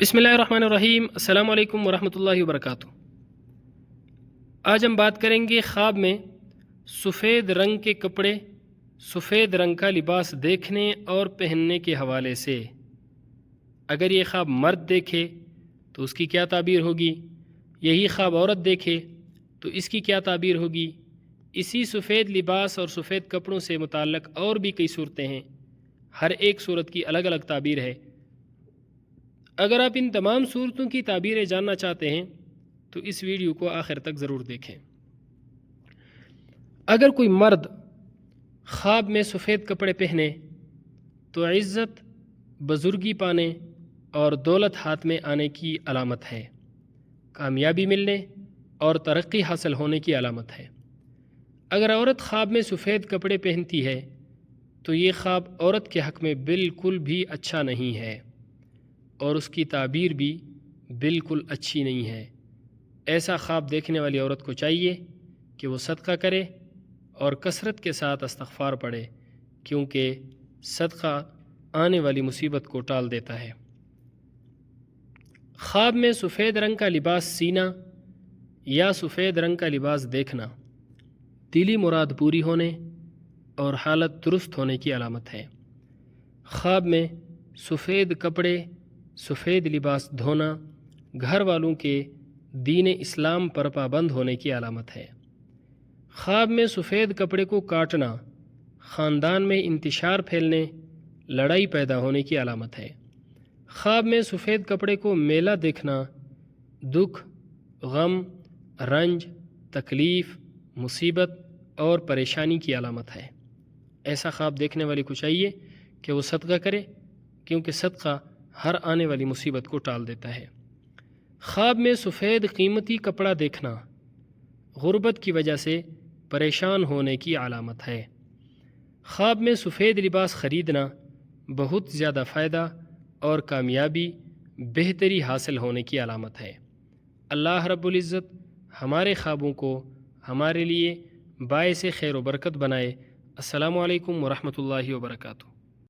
بسم اللہ الرحمن الرحیم۔ السلام علیکم ورحمۃ اللہ وبرکاتہ۔ آج ہم بات کریں گے خواب میں سفید رنگ کے کپڑے، سفید رنگ کا لباس دیکھنے اور پہننے کے حوالے سے۔ اگر یہ خواب مرد دیکھے تو اس کی کیا تعبیر ہوگی، یہی خواب عورت دیکھے تو اس کی کیا تعبیر ہوگی۔ اسی سفید لباس اور سفید کپڑوں سے متعلق اور بھی کئی صورتیں ہیں، ہر ایک صورت کی الگ الگ تعبیر ہے۔ اگر آپ ان تمام صورتوں کی تعبیریں جاننا چاہتے ہیں تو اس ویڈیو کو آخر تک ضرور دیکھیں۔ اگر کوئی مرد خواب میں سفید کپڑے پہنے تو عزت، بزرگی پانے اور دولت ہاتھ میں آنے کی علامت ہے، کامیابی ملنے اور ترقی حاصل ہونے کی علامت ہے۔ اگر عورت خواب میں سفید کپڑے پہنتی ہے تو یہ خواب عورت کے حق میں بالکل بھی اچھا نہیں ہے اور اس کی تعبیر بھی بالکل اچھی نہیں ہے۔ ایسا خواب دیکھنے والی عورت کو چاہیے کہ وہ صدقہ کرے اور کثرت کے ساتھ استغفار پڑھے، کیونکہ صدقہ آنے والی مصیبت کو ٹال دیتا ہے۔ خواب میں سفید رنگ کا لباس سینا یا سفید رنگ کا لباس دیکھنا دلی مراد پوری ہونے اور حالت درست ہونے کی علامت ہے۔ خواب میں سفید کپڑے، سفید لباس دھونا گھر والوں کے دین اسلام پر پابند ہونے کی علامت ہے۔ خواب میں سفید کپڑے کو کاٹنا خاندان میں انتشار پھیلنے، لڑائی پیدا ہونے کی علامت ہے۔ خواب میں سفید کپڑے کو میلہ دیکھنا دکھ، غم، رنج، تکلیف، مصیبت اور پریشانی کی علامت ہے۔ ایسا خواب دیکھنے والے کو چاہیے کہ وہ صدقہ کرے، کیونکہ صدقہ ہر آنے والی مصیبت کو ٹال دیتا ہے۔ خواب میں سفید قیمتی کپڑا دیکھنا غربت کی وجہ سے پریشان ہونے کی علامت ہے۔ خواب میں سفید لباس خریدنا بہت زیادہ فائدہ اور کامیابی، بہتری حاصل ہونے کی علامت ہے۔ اللہ رب العزت ہمارے خوابوں کو ہمارے لیے باعث خیر و برکت بنائے۔ السلام علیکم ورحمۃ اللہ وبرکاتہ۔